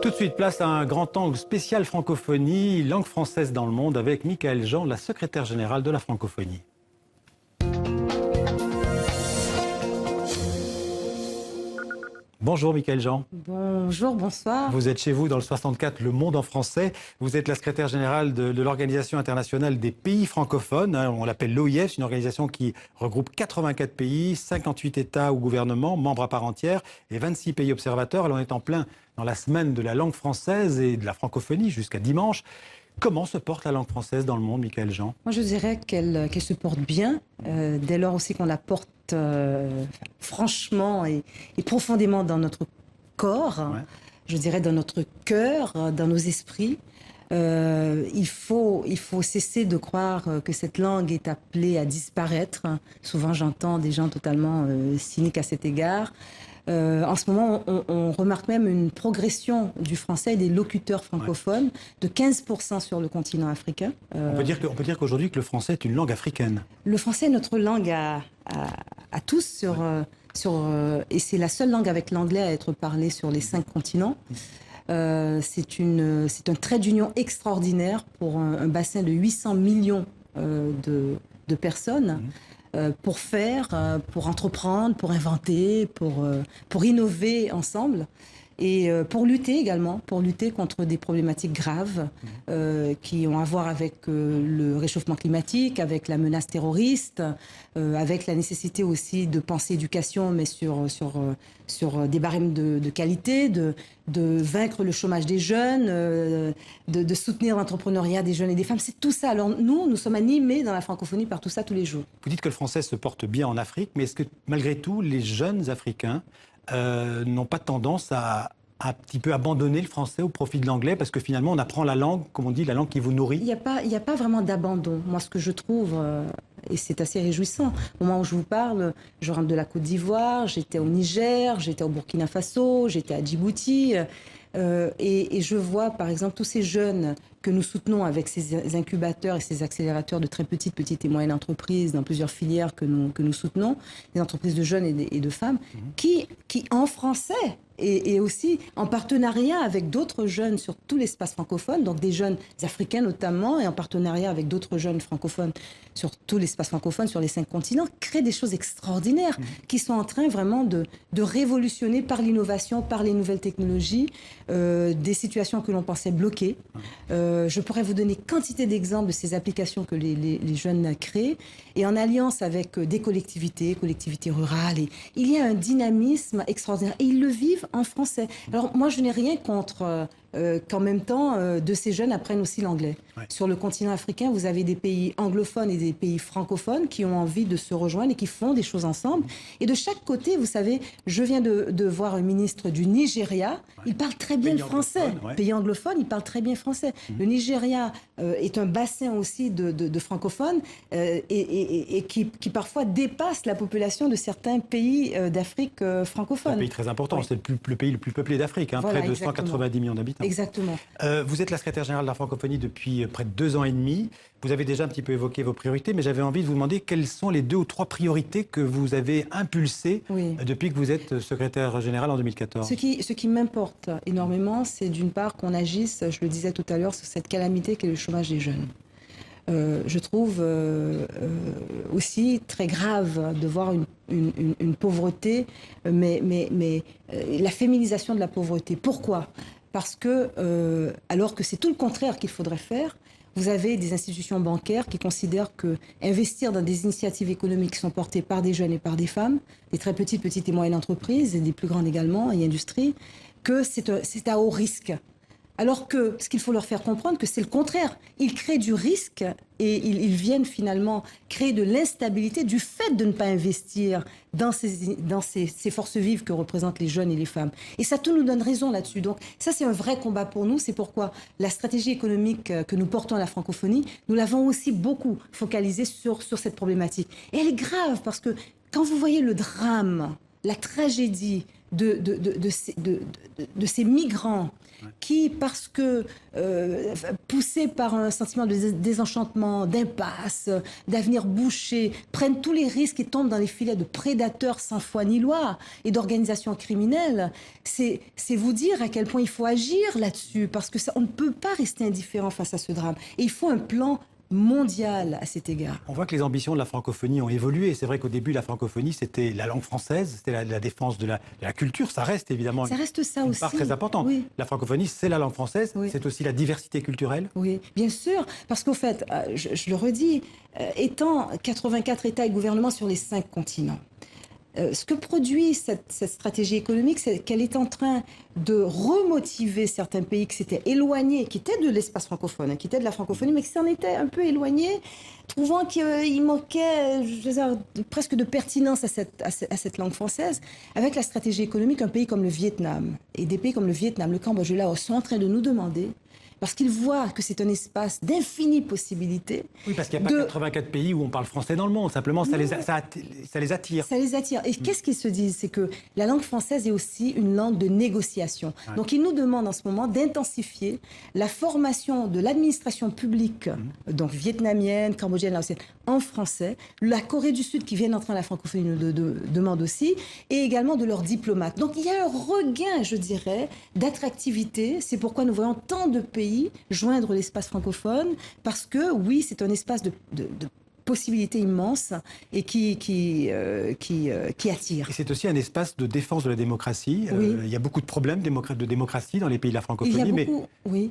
Tout de suite, place à un grand angle spécial francophonie, langue française dans le monde, avec Michaëlle Jean, la secrétaire générale de la francophonie. Bonjour Michaëlle Jean. Bonjour, bonsoir. Vous êtes chez vous dans le 64, Le Monde en français. Vous êtes la secrétaire générale de l'Organisation internationale des pays francophones. On l'appelle l'OIF, c'est une organisation qui regroupe 84 pays, 58 États ou gouvernements, membres à part entière, et 26 pays observateurs. Alors on est en plein dans la semaine de la langue française et de la francophonie jusqu'à dimanche. Comment se porte la langue française dans le monde, Michaëlle Jean? Moi, je dirais qu'elle se porte bien, dès lors aussi qu'on la porte franchement et profondément dans notre corps, Ouais. je dirais dans notre cœur, dans nos esprits. Il faut cesser de croire que cette langue est appelée à disparaître. Souvent, j'entends des gens totalement cyniques à cet égard. En ce moment, on remarque même une progression du français et des locuteurs francophones de 15% sur le continent africain. On peut dire qu'aujourd'hui que le français est une langue africaine. Le français est notre langue à tous, et c'est la seule langue avec l'anglais à être parlée sur les 5 continents. C'est un trait d'union extraordinaire pour un bassin de 800 millions de personnes. Pour faire, pour entreprendre, pour inventer, pour innover ensemble. Et pour lutter également, pour lutter contre des problématiques graves qui ont à voir avec le réchauffement climatique, avec la menace terroriste, avec la nécessité aussi de penser éducation, mais sur des barèmes de qualité, de vaincre le chômage des jeunes, de soutenir l'entrepreneuriat des jeunes et des femmes. C'est tout ça. Alors nous sommes animés dans la francophonie par tout ça tous les jours. Vous dites que le français se porte bien en Afrique, mais est-ce que malgré tout, les jeunes Africains n'ont pas tendance à un petit peu abandonner le français au profit de l'anglais, parce que finalement on apprend la langue, comme on dit, la langue qui vous nourrit? Il n'y a pas vraiment d'abandon. Moi, ce que je trouve, et c'est assez réjouissant, au moment où je vous parle, je rentre de la Côte d'Ivoire, j'étais au Niger, j'étais au Burkina Faso, j'étais à Djibouti, et je vois par exemple tous ces jeunes que nous soutenons avec ces incubateurs et ces accélérateurs de très petites et moyennes entreprises dans plusieurs filières que nous soutenons, des entreprises de jeunes et de femmes, qui en français et aussi en partenariat avec d'autres jeunes sur tout l'espace francophone, donc des jeunes africains notamment, et en partenariat avec d'autres jeunes francophones sur tout l'espace francophone, sur les 5 continents, créent des choses extraordinaires qui sont en train vraiment de révolutionner par l'innovation, par les nouvelles technologies, des situations que l'on pensait bloquées. Je pourrais vous donner quantité d'exemples de ces applications que les jeunes créent, et en alliance avec des collectivités rurales. Et il y a un dynamisme extraordinaire, et ils le vivent en français. Alors moi, je n'ai rien contre qu'en même temps, de ces jeunes apprennent aussi l'anglais. Ouais. Sur le continent africain, vous avez des pays anglophones et des pays francophones qui ont envie de se rejoindre et qui font des choses ensemble. Et de chaque côté, vous savez, je viens de voir un ministre du Nigeria, il parle très bien le français. Pays anglophone, il parle très bien français. Le Nigeria est un bassin aussi de francophones et qui parfois dépasse la population de certains pays d'Afrique francophone. Un pays très important, c'est le pays le plus peuplé d'Afrique, voilà, près de 190 millions d'habitants. Exactement. Vous êtes la secrétaire générale de la francophonie depuis près de 2 ans et demi. Vous avez déjà un petit peu évoqué vos priorités, mais j'avais envie de vous demander quelles sont les 2 ou 3 priorités que vous avez impulsées depuis que vous êtes secrétaire générale en 2014. Ce qui m'importe énormément, c'est d'une part qu'on agisse, je le disais tout à l'heure, sur cette calamité qu'est le chômage des jeunes. Je trouve aussi très grave de voir une pauvreté, mais la féminisation de la pauvreté. Pourquoi ? Parce que, alors que c'est tout le contraire qu'il faudrait faire, vous avez des institutions bancaires qui considèrent qu'investir dans des initiatives économiques qui sont portées par des jeunes et par des femmes, des très petites et moyennes entreprises, et des plus grandes également, et industries, que c'est à haut risque. Alors que ce qu'il faut leur faire comprendre, que c'est le contraire. Ils créent du risque et ils viennent finalement créer de l'instabilité du fait de ne pas investir dans ces forces vives que représentent les jeunes et les femmes. Et ça, tout nous donne raison là-dessus. Donc ça, c'est un vrai combat pour nous. C'est pourquoi la stratégie économique que nous portons à la francophonie, nous l'avons aussi beaucoup focalisée sur cette problématique. Et elle est grave parce que quand vous voyez le drame, la tragédie de ces migrants qui, parce que poussés par un sentiment de désenchantement, d'impasse, d'avenir bouché, prennent tous les risques et tombent dans les filets de prédateurs sans foi ni loi et d'organisations criminelles, c'est vous dire à quel point il faut agir là-dessus, parce que on ne peut pas rester indifférent face à ce drame. Et il faut un plan mondial à cet égard. On voit que les ambitions de la francophonie ont évolué. C'est vrai qu'au début, la francophonie, c'était la langue française, c'était la défense de la culture. Ça reste évidemment une part très importante. Oui. La francophonie, c'est la langue française, oui. C'est aussi la diversité culturelle. Oui, bien sûr, parce qu'au fait, je le redis, étant 84 États et gouvernements sur les 5 continents, ce que produit cette stratégie économique, c'est qu'elle est en train de remotiver certains pays qui s'étaient éloignés, qui étaient de l'espace francophone, qui étaient de la francophonie, mais qui s'en étaient un peu éloignés, trouvant qu'il manquait, je veux dire, presque de pertinence à cette langue française. Avec la stratégie économique, un pays comme le Vietnam, et des pays comme le Vietnam, le Cambodge, le Laos, sont en train de nous demander, parce qu'ils voient que c'est un espace d'infinies possibilités. Oui, parce qu'il n'y a pas 84 pays où on parle français dans le monde. Simplement, ça les attire. Ça les attire. Et qu'est-ce qu'ils se disent? C'est que la langue française est aussi une langue de négociation. Ouais. Donc, ils nous demandent en ce moment d'intensifier la formation de l'administration publique, donc vietnamienne, cambodgienne, laotienne, en français. La Corée du Sud, qui vient d'entrer dans la francophonie, nous demande aussi, et également de leurs diplomates. Donc, il y a un regain, je dirais, d'attractivité. C'est pourquoi nous voyons tant de pays joindre l'espace francophone, parce que oui, c'est un espace de possibilités immenses et qui attire. Et c'est aussi un espace de défense de la démocratie. Oui. Il y a beaucoup de problèmes de démocratie dans les pays de la francophonie,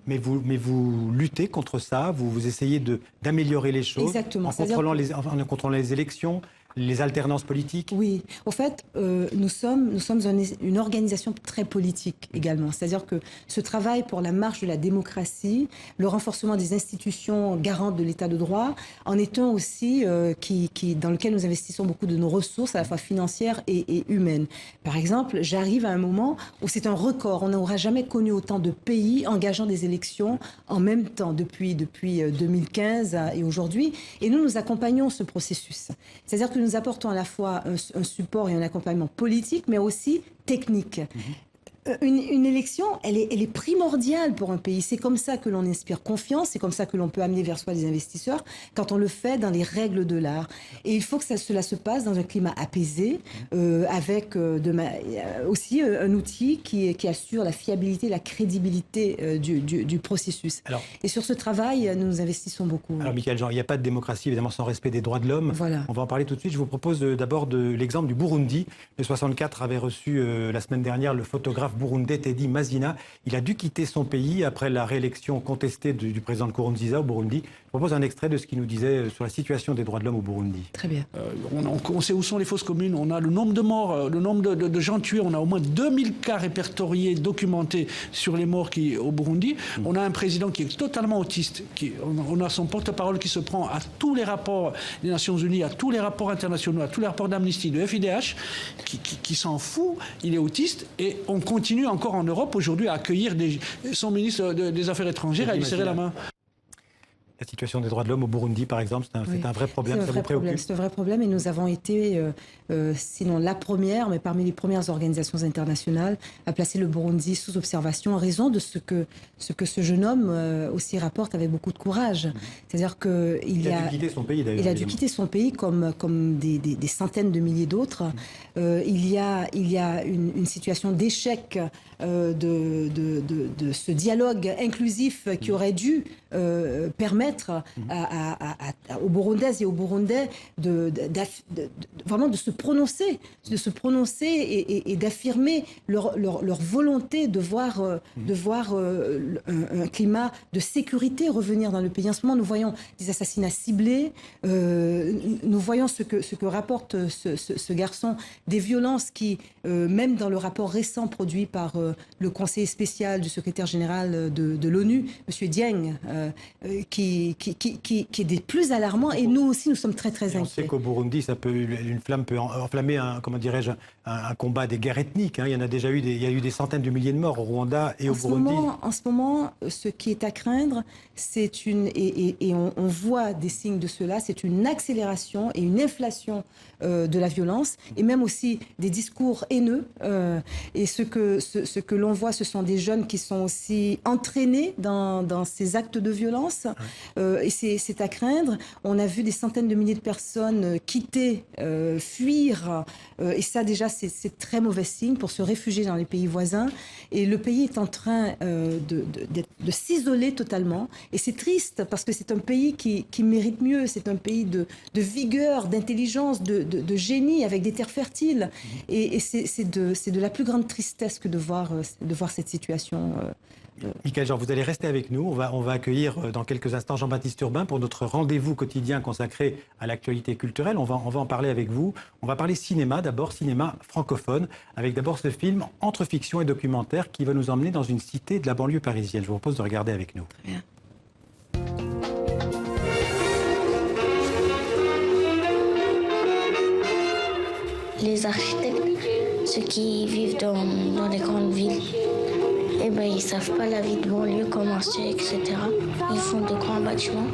mais vous luttez contre ça, vous essayez d'améliorer les choses. Exactement. En contrôlant les élections, les alternances politiques. Oui, au fait, nous sommes une organisation très politique également. C'est-à-dire que ce travail pour la marche de la démocratie, le renforcement des institutions garantes de l'état de droit, en est un aussi dans lequel nous investissons beaucoup de nos ressources, à la fois financières et humaines. Par exemple, j'arrive à un moment où c'est un record. On n'aura jamais connu autant de pays engageant des élections en même temps depuis 2015 et aujourd'hui. Et nous accompagnons ce processus. C'est-à-dire que nous apportons à la fois un support et un accompagnement politique, mais aussi technique. Une élection, elle est primordiale pour un pays. C'est comme ça que l'on inspire confiance, c'est comme ça que l'on peut amener vers soi des investisseurs, quand on le fait dans les règles de l'art. Et il faut que cela se passe dans un climat apaisé, avec aussi un outil qui assure la fiabilité, la crédibilité du processus. Et sur ce travail, nous investissons beaucoup. Alors, Michaël Jean, il n'y a pas de démocratie, évidemment, sans respect des droits de l'homme. Voilà. On va en parler tout de suite. Je vous propose d'abord l'exemple du Burundi. Le 64 avait reçu la semaine dernière le photographe burundais Teddy Mazina. Il a dû quitter son pays après la réélection contestée du président Nkurunziza au Burundi. Je propose un extrait de ce qu'il nous disait sur la situation des droits de l'homme au Burundi. Très bien. On sait où sont les fosses communes, on a le nombre de morts, le nombre de gens tués, on a au moins 2000 cas répertoriés, documentés sur les morts au Burundi. On a un président qui est totalement autiste, on a son porte-parole qui se prend à tous les rapports des Nations Unies, à tous les rapports internationaux, à tous les rapports d'Amnesty, de FIDH, qui s'en fout, il est autiste, et on continue encore en Europe aujourd'hui à accueillir son ministre des Affaires étrangères, à lui serrer la main. La situation des droits de l'homme au Burundi, par exemple, c'est un vrai problème, ça vous préoccupe? C'est un vrai problème et nous avons été, sinon la première, mais parmi les premières organisations internationales à placer le Burundi sous observation en raison de ce que ce jeune homme aussi rapporte avec beaucoup de courage. C'est-à-dire qu'il a dû quitter son pays, d'ailleurs. Il a dû quitter son pays comme des centaines de milliers d'autres. Il y a une situation d'échec de ce dialogue inclusif qui aurait dû permettre aux Burundaises et aux Burundais vraiment de se prononcer et d'affirmer leur volonté de voir un climat de sécurité revenir dans le pays. En ce moment, nous voyons des assassinats ciblés, nous voyons ce que rapporte ce garçon, des violences qui, même dans le rapport récent produit par le conseiller spécial du secrétaire général de l'ONU, M. Dieng, qui est des plus alarmants. Et nous aussi, nous sommes très, très Et on sait inquiets. qu'au Burundi, une flamme peut enflammer comment dirais-je, un combat des guerres ethniques. Hein. Il y en a déjà eu il y a eu des centaines de milliers de morts au Rwanda et au Burundi. En ce moment, ce qui est à craindre, on voit des signes de cela, c'est une accélération et une inflation de la violence, et même aussi des discours haineux. Et ce que l'on voit, ce sont des jeunes qui sont aussi entraînés dans ces actes de violence. Et c'est à craindre. On a vu des centaines de milliers de personnes quitter, fuir. Et ça, déjà, c'est très mauvais signe pour se réfugier dans les pays voisins. Et le pays est en train de s'isoler totalement. Et c'est triste parce que c'est un pays qui mérite mieux. C'est un pays de vigueur, d'intelligence, de génie, avec des terres fertiles. Et c'est de la plus grande tristesse que de voir cette situation. Michaël Jean, vous allez rester avec nous. On va accueillir dans quelques instants Jean-Baptiste Urbain pour notre rendez-vous quotidien consacré à l'actualité culturelle. On va en parler avec vous. On va parler cinéma, d'abord cinéma francophone, avec d'abord ce film entre fiction et documentaire qui va nous emmener dans une cité de la banlieue parisienne. Je vous propose de regarder avec nous. Très bien. Les architectes, ceux qui vivent dans les grandes villes, eh ben, ils ne savent pas la vie de banlieue, comment c'est, etc. Ils font de grands bâtiments.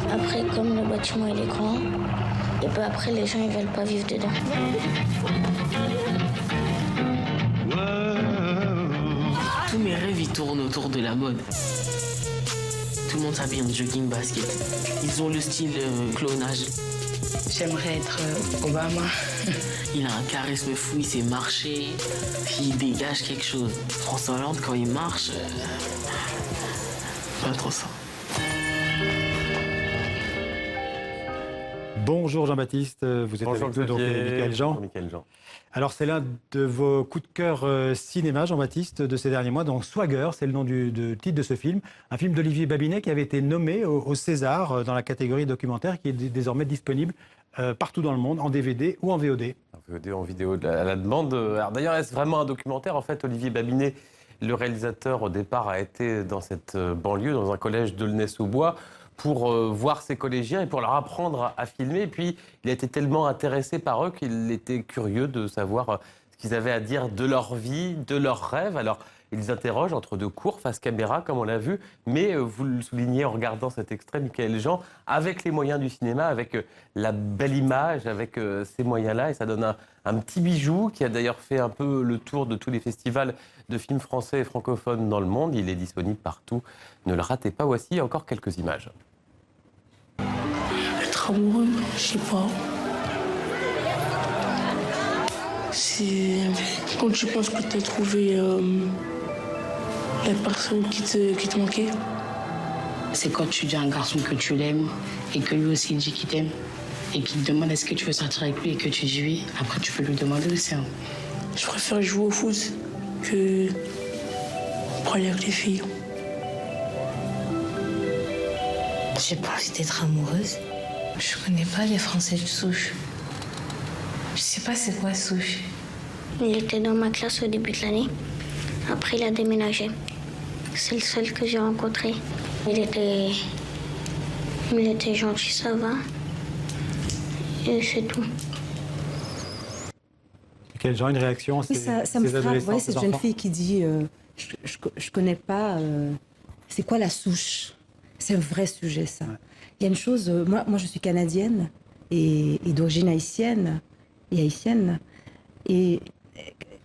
Après, comme le bâtiment il est grand, et ben après les gens ne veulent pas vivre dedans. Tous mes rêves ils tournent autour de la mode. Tout le monde s'habille en jogging basket. Ils ont le style clonage. J'aimerais être Obama. Il a un charisme fou, il sait marcher, il dégage quelque chose. François Hollande, quand il marche, pas trop ça. Bonjour Jean-Baptiste, vous êtes avec nous, donc Michaël Jean. Bonjour Michaël Jean. Alors c'est l'un de vos coups de cœur cinéma, Jean-Baptiste, de ces derniers mois. Donc Swagger, c'est le nom du titre de ce film. Un film d'Olivier Babinet qui avait été nommé au César dans la catégorie documentaire, qui est désormais disponible partout dans le monde, en DVD ou en VOD. En VOD, en vidéo, à la demande. Alors d'ailleurs, est-ce vraiment un documentaire? En fait, Olivier Babinet, le réalisateur, au départ, a été dans cette banlieue, dans un collège d'Aulnay-sous-Bois, pour voir ses collégiens et pour leur apprendre à filmer. Et puis, il a été tellement intéressé par eux qu'il était curieux de savoir ce qu'ils avaient à dire de leur vie, de leurs rêves. Alors, ils interrogent entre deux cours, face caméra, comme on l'a vu, mais vous le soulignez en regardant cet extrait, Michaël Jean, avec les moyens du cinéma, avec la belle image, avec ces moyens-là, et ça donne un petit bijou qui a d'ailleurs fait un peu le tour de tous les festivals de films français et francophones dans le monde. Il est disponible partout. Ne le ratez pas, voici encore quelques images. Être amoureux, je sais pas. C'est quand tu penses que tu as trouvé la personne qui te manquait. C'est quand tu dis à un garçon que tu l'aimes et que lui aussi dit qu'il t'aime et qu'il te demande est-ce que tu veux sortir avec lui et que tu dis oui. Après, tu peux lui demander aussi. Hein. Je préfère jouer au foot que parler avec les filles. J'ai pas envie d'être amoureuse. Je connais pas les Français de souche. Je sais pas c'est quoi souche. Il était dans ma classe au début de l'année. Après, il a déménagé. C'est le seul que j'ai rencontré. Il était gentil, ça va. Et c'est tout. Michaël Jean, une réaction? Oui, ça me frappe. Vous voyez, cette jeune fille qui dit je connais pas. C'est quoi la souche? C'est un vrai sujet, ça. Ouais. Il y a une chose. Moi, je suis canadienne et d'origine haïtienne. Et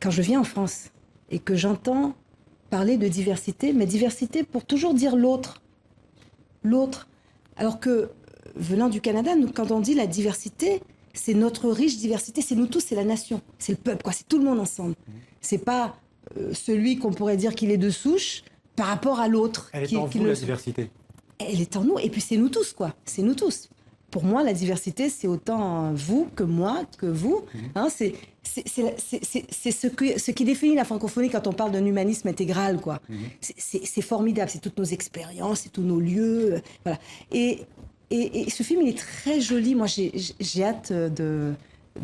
quand je viens en France et que j'entends parler de diversité, mais diversité pour toujours dire l'autre. L'autre. Alors que, venant du Canada, quand on dit la diversité, c'est notre riche diversité, c'est nous tous, c'est la nation, c'est le peuple, quoi, c'est tout le monde ensemble. C'est pas celui qu'on pourrait dire qu'il est de souche par rapport à l'autre. Elle est en vous, la diversité. Elle est en nous, et puis c'est nous tous, quoi. C'est nous tous. Pour moi, la diversité, c'est autant vous que moi, que vous. Hein, c'est ce qui définit la francophonie quand on parle d'un humanisme intégral, quoi. C'est formidable, c'est toutes nos expériences, c'est tous nos lieux. Voilà. Et ce film, il est très joli. Moi, j'ai hâte de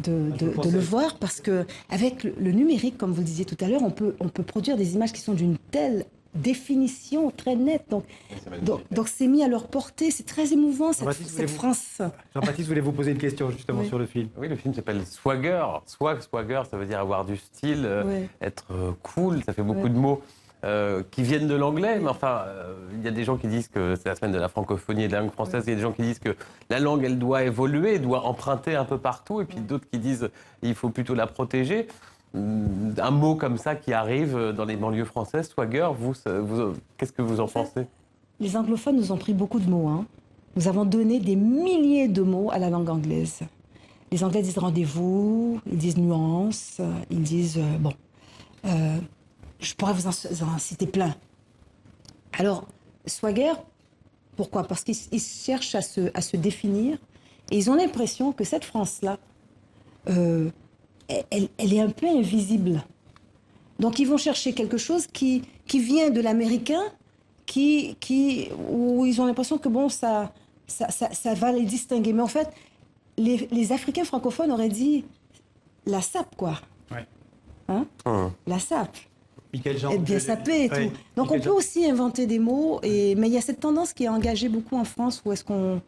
le voir parce que avec le numérique, comme vous le disiez tout à l'heure, on peut produire des images qui sont d'une telle définition très nette. Donc c'est mis à leur portée. C'est très émouvant, cette France. Jean-Baptiste, voulez-vous poser une question justement sur le film? Oui, le film s'appelle Swagger. Swagger, ça veut dire avoir du style, être cool. Ça fait beaucoup de mots qui viennent de l'anglais. Mais enfin, il y a des gens qui disent que c'est la semaine de la francophonie et de la langue française. Il y a des gens qui disent que la langue, elle doit évoluer, doit emprunter un peu partout. Et puis d'autres qui disent qu'il faut plutôt la protéger. Un mot comme ça qui arrive dans les banlieues françaises, Swagger, vous qu'est-ce que vous en pensez? Les anglophones nous ont pris beaucoup de mots. Hein. Nous avons donné des milliers de mots à la langue anglaise. Les Anglais disent rendez-vous, ils disent nuance, ils disent... je pourrais vous en citer plein. Alors, Swagger, pourquoi? Parce qu'ils cherchent à se définir et ils ont l'impression que cette France-là, elle est un peu invisible. Donc ils vont chercher quelque chose qui vient de l'américain, où ils ont l'impression que bon, ça va les distinguer. Mais en fait, les Africains francophones auraient dit la sape, quoi. Ouais. Hein? La sape. Jean, être bien sapé et tout. Donc on peut aussi inventer des mots, mais il y a cette tendance qui est engagée beaucoup en France, où est-ce qu'on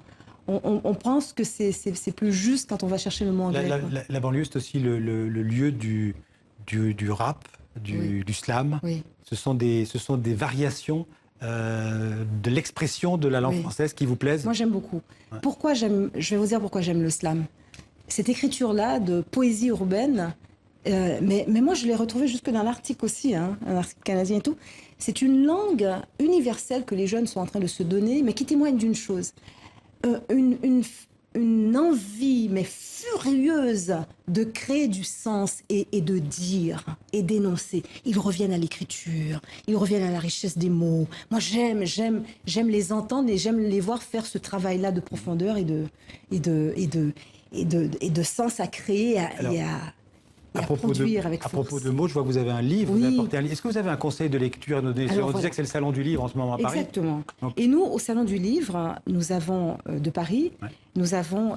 pense que c'est plus juste quand on va chercher le mot anglais. La banlieue, c'est aussi le lieu du rap, du slam. Oui. Ce sont des variations de l'expression de la langue française qui vous plaisent? Moi, j'aime beaucoup. Ouais. Je vais vous dire pourquoi j'aime le slam. Cette écriture-là de poésie urbaine, mais moi, je l'ai retrouvée jusque dans l'Arctique aussi, hein, un article canadien et tout. C'est une langue universelle que les jeunes sont en train de se donner, mais qui témoigne d'une chose. Une envie, mais furieuse, de créer du sens et de dire et d'énoncer. Ils reviennent à l'écriture, ils reviennent à la richesse des mots. Moi, j'aime les entendre et j'aime les voir faire ce travail-là de profondeur et de sens à créer À propos de mots, je vois que vous avez un livre. Vous avez apporté un livre. Est-ce que vous avez un conseil de lecture à nos auditeurs? On disait que c'est le Salon du Livre en ce moment à Paris. Exactement. Donc... Et nous, au Salon du Livre, nous avons, de Paris, nous avons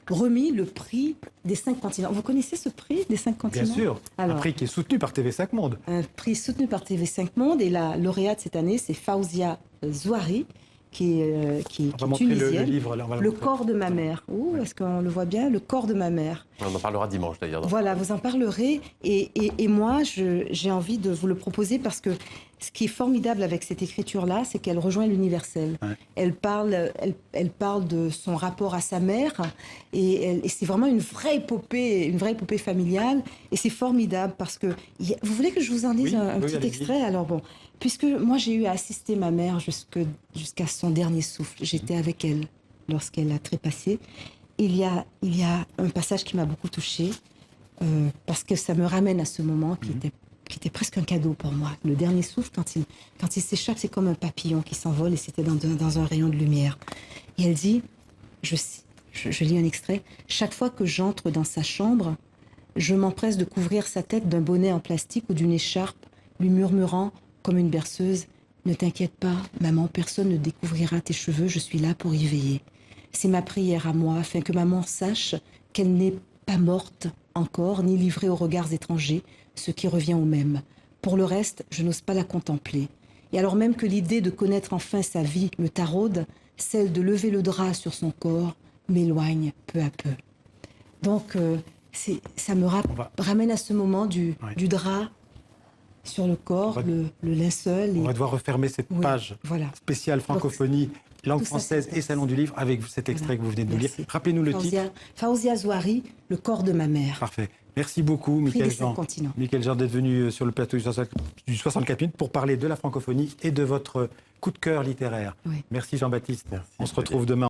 remis le prix des 5 continents. Vous connaissez ce prix des 5 continents? Bien sûr. Un prix qui est soutenu par TV5 Monde. Un prix soutenu par TV5 Monde. Et la lauréate cette année, c'est Fawzia Zouari, qui est tunisienne. Le livre, là, Le corps de ma mère. Est-ce qu'on le voit bien? Le corps de ma mère. On en parlera dimanche d'ailleurs. Voilà, vous en parlerez. Et moi, j'ai envie de vous le proposer parce que ce qui est formidable avec cette écriture-là, c'est qu'elle rejoint l'universel. Ouais. Elle parle de son rapport à sa mère et c'est vraiment une vraie épopée familiale. Et c'est formidable parce que... Vous voulez que je vous en dise un petit extrait? Alors bon, puisque moi j'ai eu à assister ma mère jusqu'à son dernier souffle. J'étais avec elle lorsqu'elle a trépassé. Il y a un passage qui m'a beaucoup touchée parce que ça me ramène à ce moment qui était presque un cadeau pour moi. Le dernier souffle, quand il s'échappe, c'est comme un papillon qui s'envole et c'était dans un rayon de lumière. Et elle dit, je lis un extrait, « Chaque fois que j'entre dans sa chambre, je m'empresse de couvrir sa tête d'un bonnet en plastique ou d'une écharpe, lui murmurant, comme une berceuse, « Ne t'inquiète pas, maman, personne ne découvrira tes cheveux, je suis là pour y veiller. » C'est ma prière à moi, afin que maman sache qu'elle n'est pas morte encore, ni livrée aux regards étrangers, ce qui revient au même. Pour le reste, je n'ose pas la contempler. Et alors même que l'idée de connaître enfin sa vie me taraude, celle de lever le drap sur son corps m'éloigne peu à peu. Donc, ça me ramène à ce moment du drap sur le corps, le linceul. On va devoir refermer cette page spéciale francophonie, langue française et Salon du Livre avec cet extrait que vous venez de nous lire. Rappelez-nous le titre. Fawzia Zouari, Le corps de ma mère. Parfait. Merci beaucoup, Michaël Jean, d'être venu sur le plateau du 64 minutes pour parler de la francophonie et de votre coup de cœur littéraire. Merci Jean-Baptiste. On se retrouve demain.